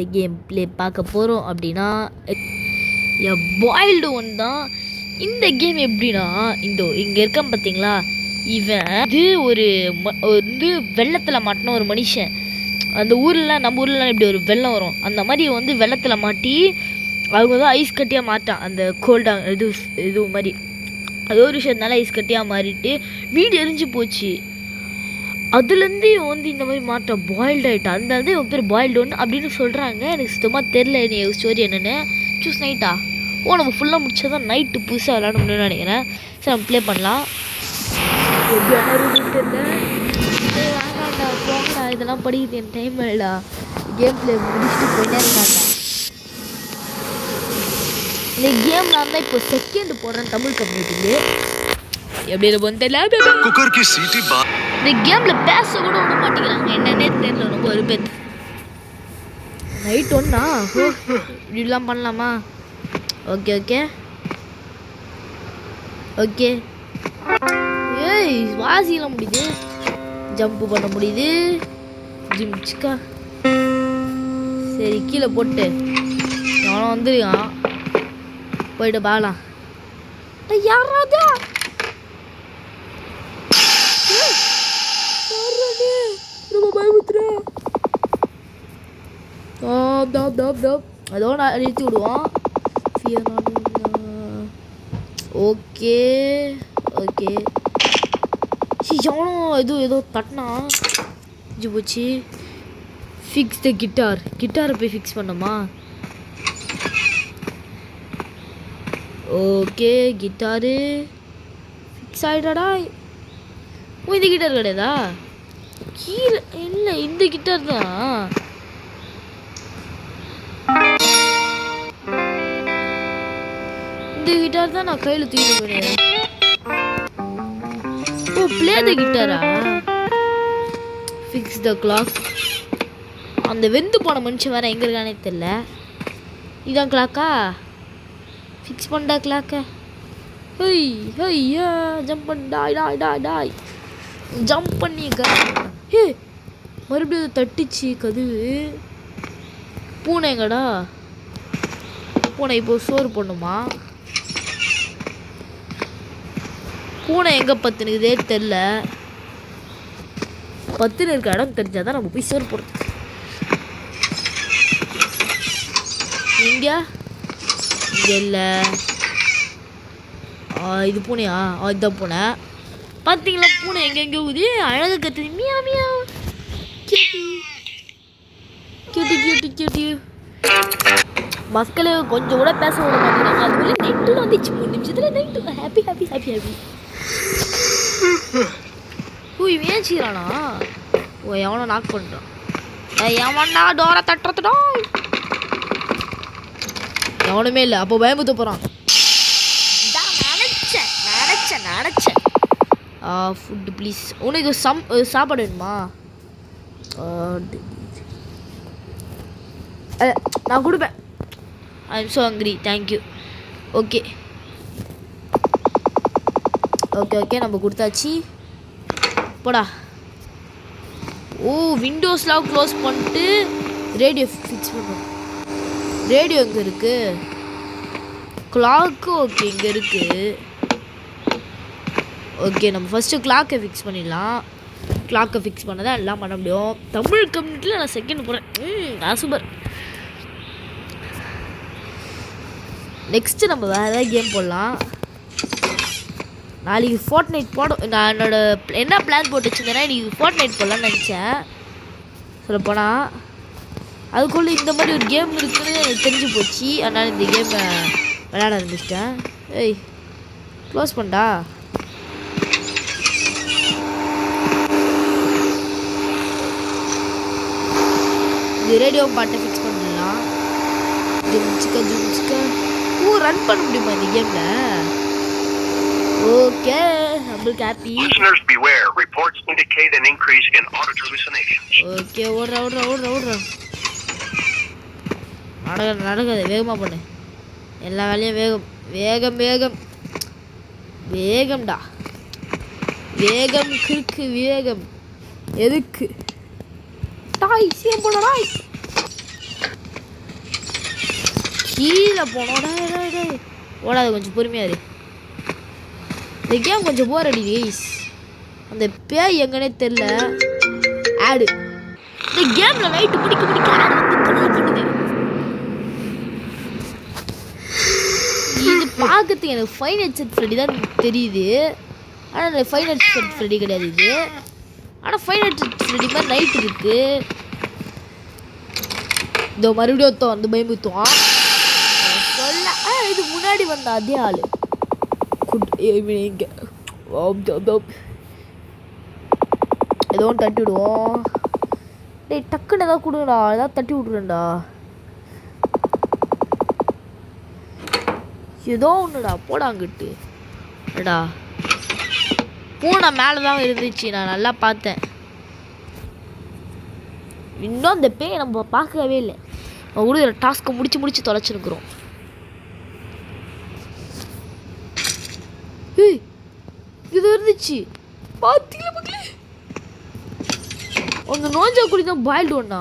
இந்த game play பார்க்க போகிறோம் அப்படின்னா பாயில்டு ஒன் தான். இந்த கேம் எப்படின்னா இங்கே இருக்கான் பார்த்தீங்களா, இவன் இது வந்து வெள்ளத்தில் மாட்டின ஒரு மனுஷன். அந்த ஊரில் நம்ம ஊர்லலாம் இப்படி ஒரு வெள்ளம் வரும், அந்த மாதிரி வந்து வெள்ளத்தில் மாட்டி அவங்க வந்து ஐஸ் கட்டியாக மாட்டான். அந்த கோல்டாக இது மாதிரி அது ஒரு விஷயத்தினால ஐஸ் கட்டியாக மாறிட்டு வீடு எரிஞ்சு போச்சு. அதுலேருந்து இவன் வந்து இந்த மாதிரி மாட்டான், பாயில்டு ஆகிட்டான். அதனால இவன் பேர் பாயில்டு ஒன்று அப்படின்னு சொல்கிறாங்க. எனக்கு சுத்தமாக தெரில நீ ஸ்டோரி என்னென்னு. சூஸ் நைட்டா? நம்ம ஃபுல்லாக முடிச்சதான் நைட்டு புதுசாக விளாடணும்னு நினைக்கிறேன். சரி நம்ம ப்ளே பண்ணலாம். வேண்டாண்டா போங்கடா, இதெல்லாம் படிக்கிறது என் டைம் இல்லைடா. கேம் ப்ளே முடிச்சுட்டு போயிட்டே இருக்காண்டா. இந்த கேம் நான் தான் இப்போ செகண்ட் போடுறேன் தமிழ் கம்யூனிட்டிக்கு. எப்படி இருக்கும் தெரியல. இந்த கேம்ல பேச கூட விட மாட்டேங்கிறாங்க, என்னன்னே தெரியல. ரொம்ப ஒரு பேர் நைட் ஒன்னா இப்படிலாம் பண்ணலாமா? Okay okay okay. ஏய் வாசிக்கலாம் முடியுது, ஜம்ப் பண்ண முடியுது. ஜிம்ச்சிக்கா சரி கீழே போட்டு அவன் வந்துருக்கான், போயிட்டு பாக்கலாம். யாராவது அதோ நான் நிறுத்தி விடுவோம். Okay okay. எவனோ ஏதோ தட்டினா போச்சு. ஃபிக்ஸ் த கிட்டாரை போய் ஃபிக்ஸ் பண்ணோமா? Okay கிட்டாரு fix ஆகிட்டாடா. ஓ இந்த கிட்டார் கிடையாதா? கீழே இல்லை, இந்த கிட்டார் தான். இந்த கிட்டார் தான் நான் கையில் தூக்கிட்டு போனேன். ஓ ப்ளே த கிட்டாரா? Fix the clock. அந்த வெந்து போன மனுஷன் வேறு எங்கே இருக்கானே தெரில. இதான் கிளாக்கா? ஃபிக்ஸ் பண்ணா கிளாக்கா? ஹை ஹையா ஜம்ப் பண்ண டாய் ஜம்ப் பண்ணிக்க. ஹே மறுபடியும் தட்டிச்சு கதவு. பூனை எங்கடா? பூனை இப்போ சோறு போடணுமா? பூனை எங்கே பத்துனுக்குதே தெரில. பத்துன்னு இருக்க இடம் தெரிஞ்சாதான் நம்ம போய் சோறு போடுறது. இங்கே இல்லை. இது பூனையா? இதுதான் பூனை. பார்த்தீங்களா பூனை எங்கெங்கே ஊதி அழகாக கத்துது. மியா மியா கியூட்டி கியூட்டி கியூட்டி கியூட்டி. மக்களே கொஞ்சம் கூட பேச விட மாட்டேங்கிறாங்க. அதுக்குள்ளே நைட்டில் வந்துச்சு 3 நிமிஷத்தில் night. Happy happy happy happy. ஓ இவன் ஏன் சீரானா? ஓ எவனோ நாக் பண்ணுறான். எவன்டா டோரை தட்டுறதுடா? எவனுமே இல்லை. அப்போ பயமுத்த போகிறான். நினச்சேன் ஃபுட்டு ப்ளீஸ். உனக்கு சாப்பாடு வேணுமா? நான் கொடுப்பேன். I am so hungry, thank you. Okay okay okay நம்ம கொடுத்தாச்சு. போடா. ஓ விண்டோஸ்லாம் க்ளோஸ் பண்ணிட்டு ரேடியோ ஃபிக்ஸ் பண்ணுறோம். ரேடியோ எங்கே இருக்குது? கிளாக்கு ஓகே இங்கே இருக்குது. ஓகே நம்ம ஃபஸ்ட்டு கிளாக்கை ஃபிக்ஸ் பண்ணிடலாம். கிளாக்கை ஃபிக்ஸ் பண்ண தான் எல்லாம் பண்ண முடியும். தமிழ் கம்யூனிட்டியில் நான் செகண்ட் போகிறேன். நான் சூப்பர். நெக்ஸ்ட்டு நம்ம வேறு ஏதாவது கேம் போடலாம். நாளைக்கு ஃபோர்ட்நைட் நான் என்ன பிளான் போட்டு வச்சுருந்தேன்னா இன்றைக்கி ஃபோர்ட்நைட் போடலான்னு நினச்சேன். சொல்லப்போனால் அதுக்குள்ளே இந்த மாதிரி ஒரு கேம் இருக்குன்னு எனக்கு தெரிஞ்சு போச்சு. அதனால் இந்த கேமை விளையாட ஆரம்பிச்சிட்டேன். ஏய் க்ளோஸ் பண்ணா. இது ரேடியோ பாட்டை ஃபிக்ஸ் பண்ணிடலாம். ஜிம்ச்சிக்கா. ஓ ரன் பண்ண முடியுமா இந்த கேமில்? ஓகே நம்மளுக்கு ஹாப்பி. ஓகே ஓடுறா. நடக்காது வேகமாக பண்ணு. எல்லா வேலையும் வேகம்டா. வேகம் கிறுக்கு வேகம் எதுக்கு? டாய் சீம் போடா டாய். கீழே போனோட ஓடாது, கொஞ்சம் பொறுமையா இரு. இந்த கேம் கொஞ்சம் போர் அடி கைஸ். அந்த பேய் எங்கன்னே தெரியல. ஆடு இந்த கேம்ல நைட்டு முடிக்க ஆடு வந்து கண்ணில் பண்ணுது. இது பார்க்கறதுக்கு எனக்கு ஃபைவ் நைட்ஸ் அட் ஃப்ரெடி தான் தெரியுது. ஆனால் ஃபைவ் நைட்ஸ் அட் ஃப்ரெடி கிடையாது இது. ஆனால் ஃபைவ் நைட்ஸ் அட் ஃப்ரெடி மாதிரி நைட் இருக்கு. இந்த மறுபடியும் ஒருத்தன் வந்து பயமுத்துவான் சொல்ல. இது முன்னாடி வந்த அதே ஆள் இங்கே ஏதோ ஒன்று தட்டி விடுவோம். டேய் டக்குன்னு ஏதாவது கொடுங்கடா, ஏதாவது தட்டி விட்றேன்டா. ஏதோ ஒன்றுடா போடாங்கிட்டு டா. பூனை மேலே தான் இருந்துச்சு, நான் நல்லா பார்த்தேன். இன்னும் அந்த பேய் நம்ம பார்க்கவே இல்லை. நம்ம கொடுக்குற டாஸ்க்கை முடிச்சு தொலைச்சிருக்கிறோம். இது இருந்துச்சு பார்த்தீங்களா மக்களே? அந்த நோஞ்சா குடி தான் பாயில்டு ஒன்னா.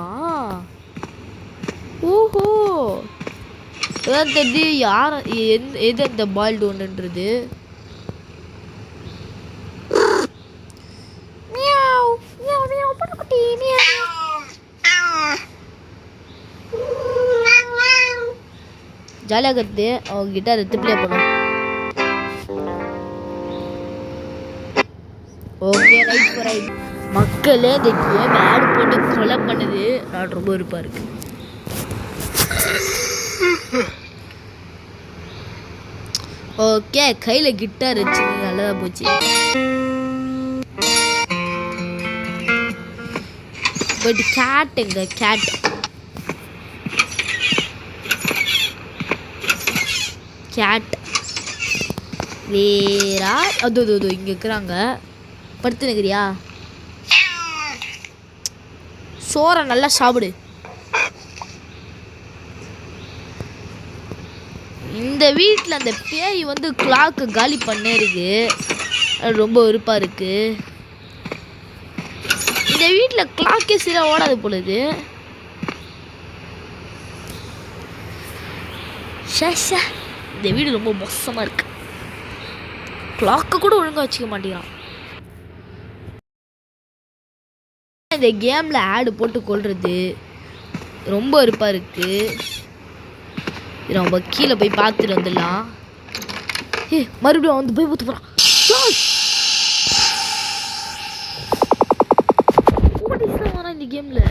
ஓஹோ இதான் தெரியுது யார் எது அந்த பாயில்டு ஒன்றுன்றது. ஜாலியாக கற்று அவங்க கிட்டார் எடுத்து ப்ளே பண்ணும். ஓகே ரைட் ஃபார் ரைட் மக்களே. இந்த கேம் ஆட் போட்டு கொலை பண்ணுது. நான் ரொம்ப விருப்பம் இருக்கு. ஓகே கையில் கிட்டார் வச்சு நல்லதாக போச்சு. பட் கேட் எங்க கேட் கேட் வேறா அது இங்கே இருக்கிறாங்க. படுத்து நிற்கிறியா? சோறை நல்லா சாப்பிடு. இந்த வீட்டில் அந்த பேய் வந்து கிளாக்கு காலி பண்ணே இருக்கு. ரொம்ப வெறுப்பாக இருக்கு. இந்த வீட்டில் கிளாக்கே சரியாக ஓடாது பொழுது. இந்த வீடு ரொம்ப மோசமாக இருக்கு. கிளாக்கை கூட ஒழுங்காக வச்சுக்க மாட்டேங்கிறான். இந்த கேமில் ஆடு போட்டு கொள்வது ரொம்ப வெறுப்பாக இருக்குது. நம்ம கீழே போய் பார்த்துட்டு வந்துடலாம். மறுபடியும் வந்து போய் பார்த்து போகிறான். வரான் இந்த கேமில்.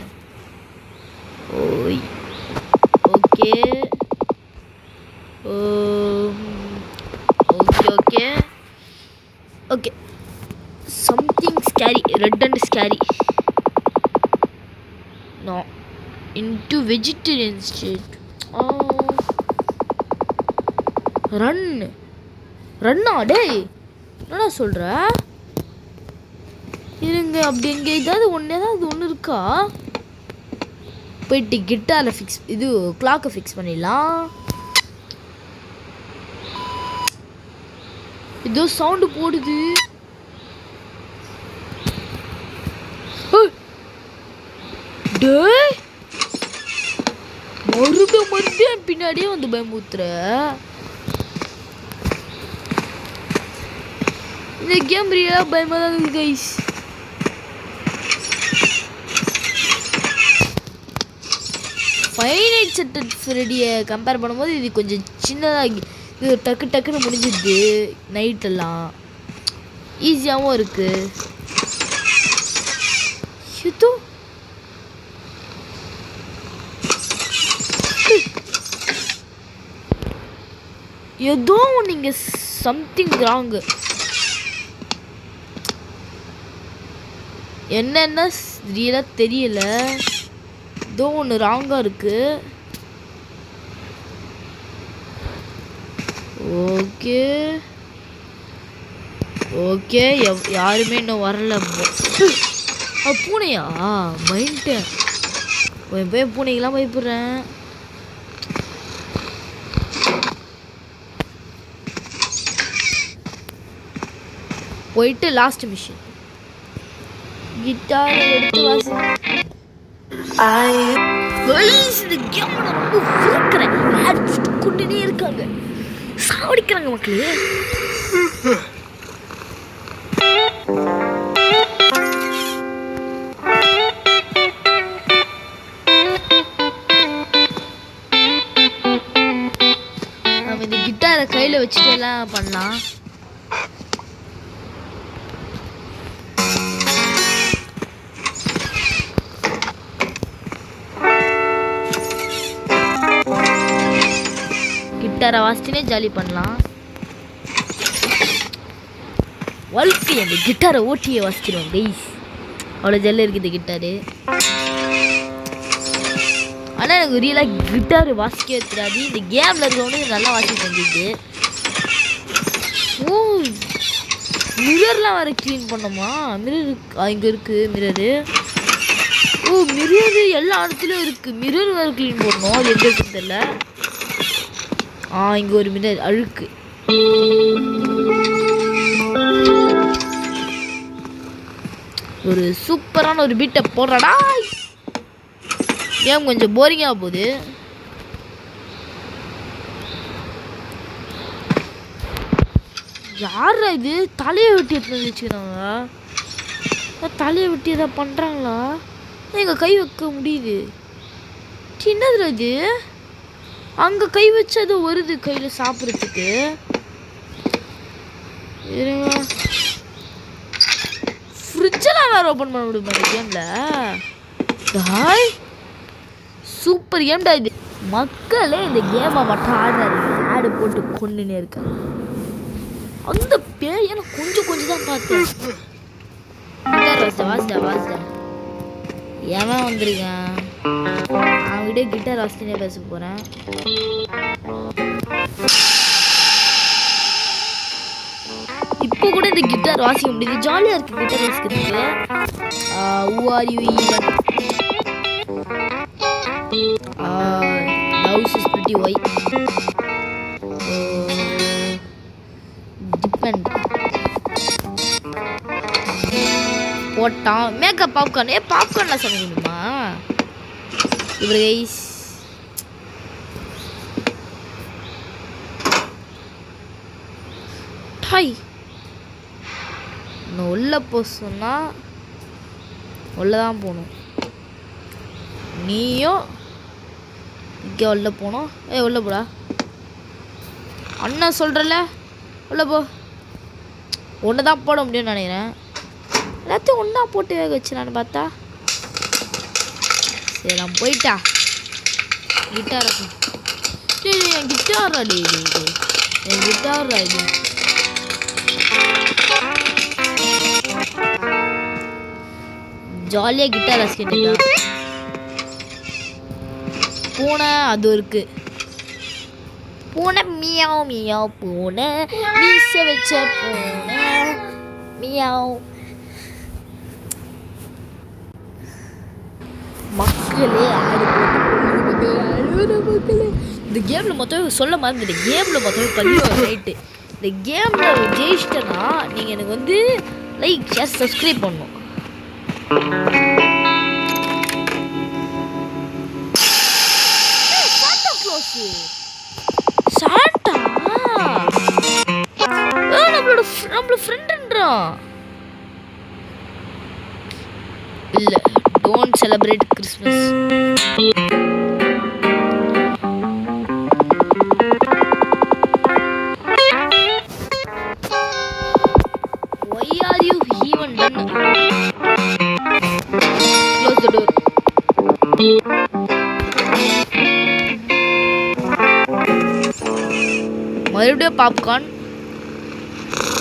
ஓய் okay okay okay okay something scary. Red and scary. No, into vegetarian state. ரன்னா டேய் என்னடா சொல்கிற? இருங்க அப்படி எங்கே ஏதாவது ஒன்று இருக்கா? போயிட்டு கிட்டாரில் ஃபிக்ஸ் இது கிளாக்கை ஃபிக்ஸ் பண்ணிடலாம். ஏதோ சவுண்டு போடுது. டேய் மறுபடியும் பின்னாடியே வந்து பயமுத்துற. இந்த கேம் ரியலாக பயமாக தான் இருக்குது கைஸ். ஃபைவ் நைட்ஸ் அட் ஃப்ரெடியை கம்பேர் பண்ணும்போது இது கொஞ்சம் சின்னதாக, இது டக்குன்னு முடிஞ்சிடுது. நைட்டெல்லாம் ஈஸியாகவும் இருக்குது. ஏதோ ஏதோ நீங்கள் சம்திங் ராங்கு. என்னென்ன ரியலாக தெரியல. ஏதோ ஒன்று ராங்காக இருக்கு. ஓகே ஓகே யாருமே இன்னும் வரல. பூனையா பயன்ட்டேன். போய் பூனைக்கெல்லாம் பயப்படுறேன். போயிட்டு லாஸ்ட் மிஷன் கிட்டார் எடுத்து வாசி. இந்த கேம் ரொம்ப வெறுக்கிறேன். கொண்டுனே இருக்காங்க, சாவடிக்கிறாங்க மக்களே. நம்ம இந்த கிட்டாரை கையில் வச்சுட்டு எல்லாம் பண்ணலாம். கிட்டாரை வாசிச்சுனே ஜாலி பண்ணலாம். வாழ்க்கை அந்த கிட்டாரை ஓட்டியே வாசிச்சிடும் கைஸ். அவ்வளோ ஜல்லு இருக்குது கிட்டாரு. ஆனால் எனக்கு ரியலாக கிட்டார் வாசிக்கவே தெரியாது. இந்த கேமில் இருக்கவனு நல்லா வாசிக்க தெரிஞ்சுது. ஓ மிரர்லாம் வேறு க்ளீன் பண்ணோமா? மிரர் இங்கே இருக்குது மிரரு. ஓ மிரரு எல்லா இடத்துலையும் இருக்குது. மிரர் வேறு க்ளீன் பண்ணணும். அது எங்கே இருக்குன்னு தெரியல. இங்கே ஒரு மிரர் அழுக்கு. ஒரு சூப்பரான ஒரு பீட்டை போடுறடா. ஏன் கொஞ்சம் போரிங்காக போகுது. யாரா இது தலையை வெட்டி எடுத்து வச்சுக்கிறாங்க? தலையை வெட்டி எதாவது பண்ணுறாங்களா? எங்கள் கை வைக்க முடியுது. சின்னதுல இது அங்கே கை வச்சு அது வருது கையில் சாப்பிட்றதுக்கு. ஃப்ரிட்ஜெல்லாம் வேறு ஓப்பன் பண்ண முடியுமா இந்த கேமில்? சூப்பர் கேம்டா இது. மக்களே இந்த கேமை மட்டும் ஆடுறாரு. ஆடு போட்டு கொண்டுனே இருக்காங்க. அந்த பேர் எனக்கு கொஞ்சம் தான் பார்த்தேன். கிட்டார் வாசிட்டா ஏன் வந்திருக்கேன்? அவன்கிட்ட கிட்டார் வாசினே பேச போகிறேன். இப்போ கூட இந்த கிட்டார் வாசிக்க முடியுது. ஜாலியாக இருக்குது கிட்டார் வாசிக்கிறதுக்கு. house is pretty white. Depend. போட்டான் மேக்கப் பாப்கார்ன். பாப்கார்ன்லாம் சமைக்கணுமா இவர் கைஸ்? டாய் நான் உள்ள போ சொன்னா உள்ளதான் போகணும். நீயும் இங்கே உள்ள போனோம். உள்ள போடா அண்ணா சொல்கிறல்ல. உள்ள போ. ஒன்று தான் போட முடியும்னு நினைக்கிறேன். எல்லாத்தையும் ஒன்றா போட்டு வேக வச்சுலான்னு பார்த்தா சரி நான் போயிட்டா. கிட்டாரா என் கிட்டாரா என் கிட்டாரா இது. ஜாலியாக கிட்டார் வாசிக்கிட்டா. பூனை அது இருக்கு. பூனை மியாவ் மியாவ். பூனை மீச வச்ச பூனை மியாவ். மக்களே ஆடு மக்களே. இந்த கேமில் மொத்தம் சொல்ல மாதிரி இந்த கேமில் மொத்தம் 10 ரைட்டு. இந்த கேமில் ஜெயிச்சிட்டேன்னா நீங்கள் எனக்கு வந்து லைக் ஷேர் சப்ஸ்கிரைப் பண்ணணும். சாண்டா நம்மளோட ஃப்ரெண்டுன்றான். இல்ல don't celebrate Christmas. Why are you even done? Close the door. மறுபடியும் பாப்கார்ன்.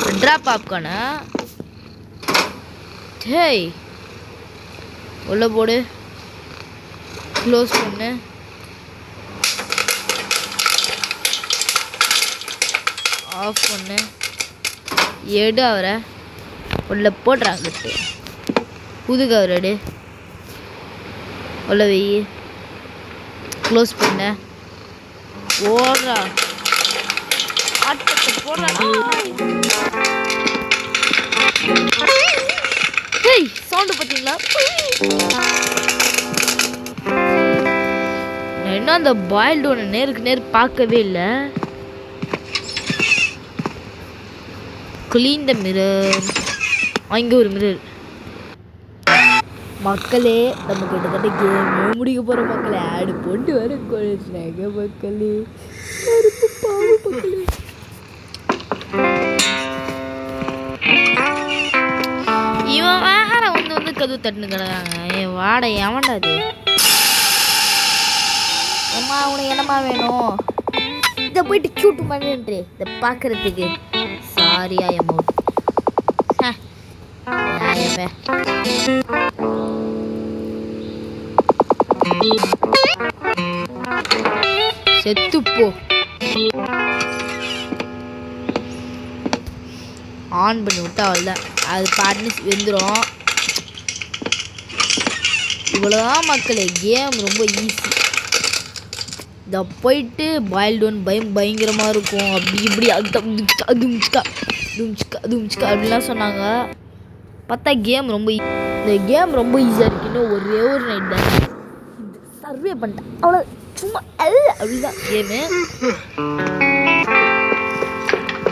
ரெண்டா பாப்கார்னா? ஹேய் உள்ள போடு. க்ளோஸ் பண்ணு. ஆஃப் பண்ணு. எடு அவரை உள்ள போடுறாங்க. புது கவர் எடு. உள்ள வை. க்ளோஸ் பண்ண. ஓடுறா ஆட்டத்தை போடுறா. ஹேய் சவுண்டு பார்த்தீங்களா? நான் என்ன இன்னும் அந்த பாயில்டு ஒன்று நேருக்கு நேர் பார்க்கவே இல்லை. Clean the mirror. அங்கே ஒரு மிரர். மக்களே நம்ம கிட்டத்தட்ட கேமே முடிக்க போகிற மக்களே. ஆடு போட்டு வர குழந்தைங்க மக்களே. மக்களே இவன் வேற வந்து கதவு தட்டுன்னு கிடக்காங்க. என் வாடை எவன்டா அது? அம்மா உனக்கு என்னம்மா வேணும்? இதை போயிட்டு கியூட்டு பண்ணுன்றே இதை பார்க்கறதுக்கு. சாரியா எம்மோ செத்துப்போ. ஆன் பண்ணி விட்டா அவ்வளோ அது பாட்டுன்னு வெந்துடும். இவ்வளோதான் மக்களே. கேம் ரொம்ப ஈஸி. இதை போயிட்டு பாயில்டு ஒன் பயங்கரமாக இருக்கும். அப்படி இப்படி அதுமுச்சுக்கா அப்படிலாம் சொன்னாங்க. பார்த்தா கேம் ரொம்ப இந்த கேம் ரொம்ப ஈஸியாக இருக்குன்னு ஒரே ஒரு நைட் தான் சர்வே பண்ணிட்டேன். அவ்வளோ சும்மா அப்படிதான் கேமு.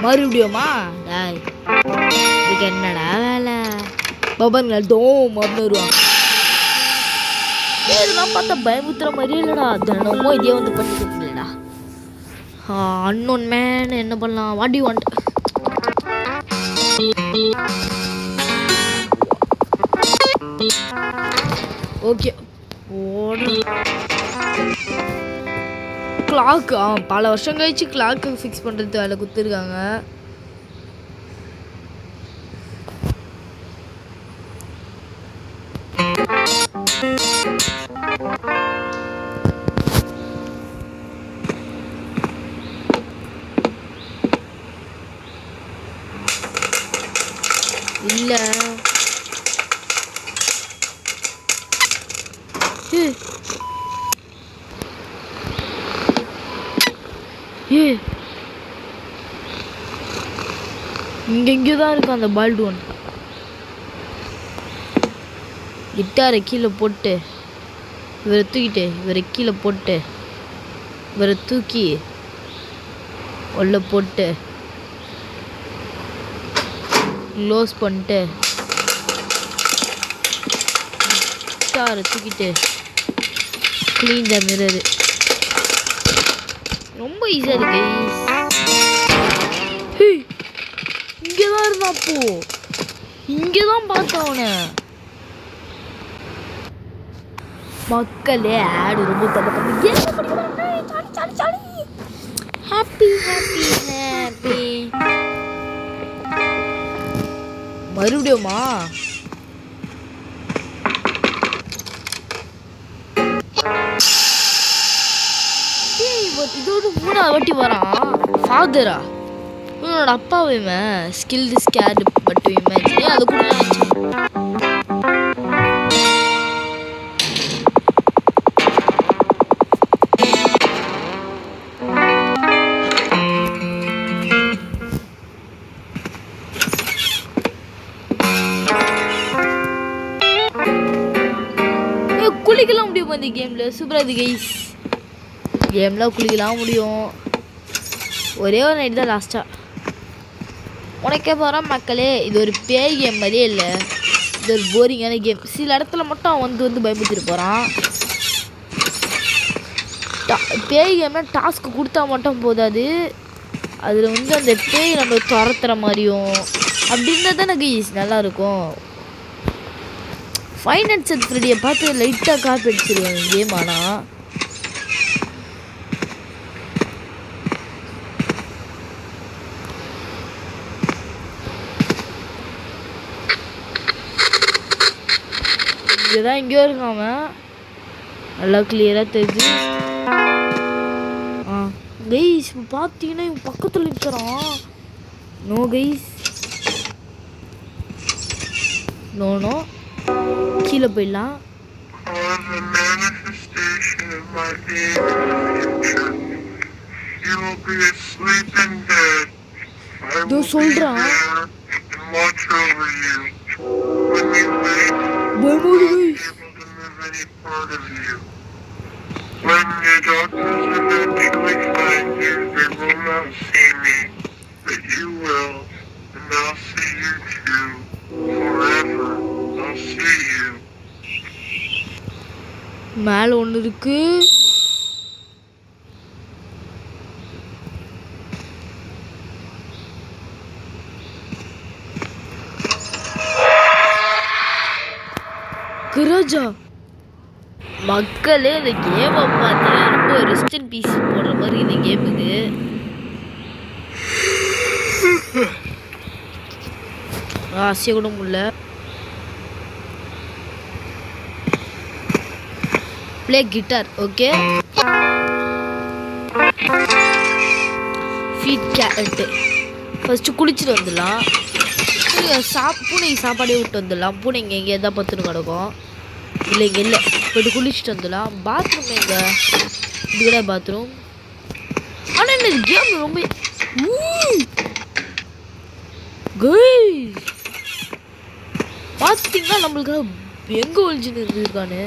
மறுபடியுமா இதுக்கு என்னடா வேலை? பபன்கள் தோம் அப்படின்னு வருவாங்க. இதெல்லாம் பார்த்தா பயமுத்துற மாதிரியே இல்லைடா. தினமும் இதே வந்து பண்ணிட்டு இல்லைடா. அன்னோன் மேன் என்ன பண்ணலாம்? What you want? Okay clock. பல வருஷம் கழிச்சு கிளாக்கு ஃபிக்ஸ் பண்ணுறது வேலை கொடுத்துருக்காங்க. இல்லை இங்கே தான் இருக்கும் அந்த பால்டு ஒன். கிட்டாரை கீழே போட்டு இவரை தூக்கிட்டு இவரை கீழே போட்டு இவரை தூக்கி உள்ள போட்டு க்ளோஸ் பண்ணிட்டு கிட்டாரை தூக்கிட்டு க்ளீன் த மிரர். ரொம்ப ஈஸியாக இருக்கு. இங்கே தான் இருந்தா அப்போ இங்கே தான் பார்த்தேன் அவனை. மக்களே ஆடு ரொம்ப ஹாப்பி ஹாப்பி ஹாப்பி. மறுபடியுமா? இதோட 3ஆவது வாட்டி வரான். ஃபாதரா இவனோட அப்பாவையுமே ஸ்கில்டு ஸ்கேர்டு பட்டு இமேஜின் அது கூட குளிக்கலாம் முடியும் இந்த கேமில். சூப்பராக இது கைஸ். கேமில் குளிக்கலாம் முடியும். ஒரே ஒரு நைட் தான் லாஸ்ட்டாக. உனக்கே போகிறோம் மக்களே. இது ஒரு பேய் கேம் மாதிரியே இல்லை. இது ஒரு போரிங்கான கேம். சில இடத்துல மட்டும் அவன் வந்து பயமுறுத்திட்டு போகிறான். பேய் கேம்னா டாஸ்க்கு கொடுத்தா மட்டும் போதாது. அதில் வந்து அந்த பேய் நம்ம துரத்துற மாதிரியும் அப்படி இருந்தால் தானே கைஸ் நல்லாயிருக்கும். ஃபைவ் நைட்ஸ் அட் ஃப்ரெடியை பார்த்து லைட்டாக காப்பி அடிச்சிருவாங்க கேம். ஆனால் இங்கேதான் எங்கேயோ இருக்காம நல்லா கிளியராக தெரிஞ்சு. கைஸ் இப்போ பார்த்தீங்கன்னா இவன் பக்கத்தில் நிற்கிறான். நோ கைஸ் நோ கீழே போயிடலாம். இதோ சொல்றான். When your doctors eventually find you, they will not see me, but you will, and I'll see you too, forever. I'll see you. மேலே ஒன்று இருக்கு. கிராஜா மக்களே இந்த கேமை பார்த்தீங்கன்னா ரொம்ப ரெஸ்ட் இன் பீஸ் போடுற மாதிரி இந்த கேம் இது. ஆசைய கூட முடியல. Play guitar. Okay, feed cat. First குளிச்சுட்டு வந்துடலாம். பூனைக்கு சாப்பாடே விட்டு வந்துடலாம். பூனை இங்கே எங்கேயா தான் பத்துன்னு கிடக்கும். இல்லை இங்கே இல்லை, போய்ட்டு குளிச்சுட்டு வந்துடலாம். பாத்ரூம் எங்கே? இது கூட பாத்ரூம். ஆனால் இந்த கேம் ரொம்ப பார்த்தீங்கன்னா நம்மளுக்கு எங்கே ஒழிச்சுன்னு இருக்கானு.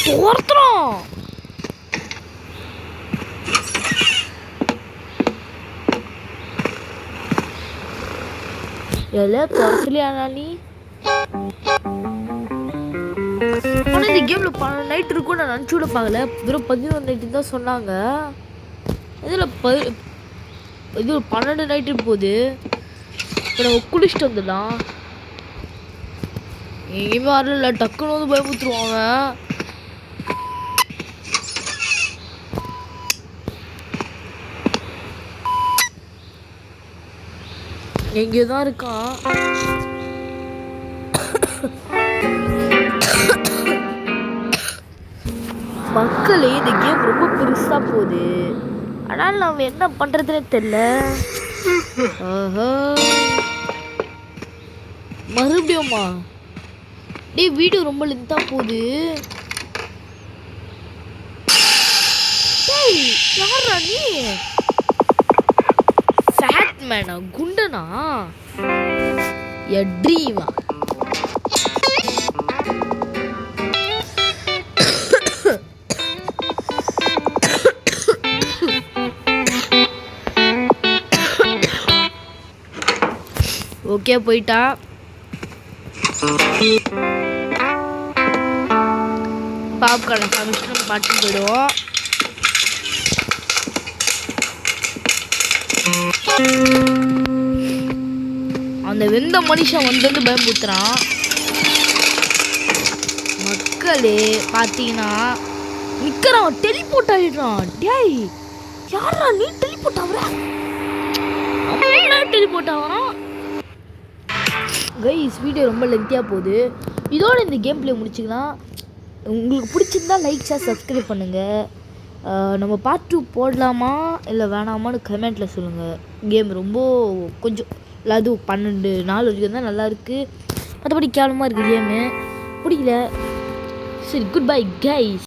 தோர்த்துறோம். எல்லாம் துரத்துலையானா நீ? ஆனால் இந்த கேமில் 12 நைட் இருக்கும். நான் நினச்சி கூட பார்க்கல. வெறும் 11 நைட்டு தான் சொன்னாங்க. இதில் இது 12 நைட்டு போகுது. இப்போ நம்ம குளிச்சுட்டு வந்துடலாம். எங்கேயுமே வரல. டக்குன்னு வந்து பயமுத்துருவாங்க. எங்கே தான் இருக்கான். மக்களே இந்த கேம் ரொம்ப பெருசா போகுது. ஆனால் நம்ம என்ன பண்றதுன்னு தெரியல. மறுபடியுமா? டேய் வீடியோ ரொம்ப லென்த்தா போகுது. டேய் யாரா நீ? ஃபேட் மேனா? குண்டனா? ட்ரீமா? ஓகே போயிட்டா. பாப்கார்ன் சமைச்சு பாட்டு போயிடுவோம். அந்த வெந்த மனுஷன் வந்து பயமுத்துறான். மக்களே பார்த்தீங்கன்னா நிற்கிறான். டெலிபோர்ட் ஆகிடுறான். டேய் யாரா நீ? டெலிபோர்ட் ஆகுறான். டெலிபோர்ட் ஆகிறான். கைஸ் வீடியோ ரொம்ப லென்த்தியாக போகுது. இதோட இந்த கேம் பிளே முடிச்சுக்கலாம். உங்களுக்கு பிடிச்சிருந்தா லைக் ஷேர் சப்ஸ்கிரைப் பண்ணுங்கள். நம்ம பார்ட் 2 போடலாமா இல்லை வேணாமான்னு கமெண்ட்டில் சொல்லுங்கள். கேம் ரொம்ப கொஞ்சம் அது 12 நாள் வரைக்கும் தான் நல்லாயிருக்கு. மற்றபடி கேவலமாக இருக்குது கேமு. பிடிக்கல. சரி, குட் பை கைஸ்.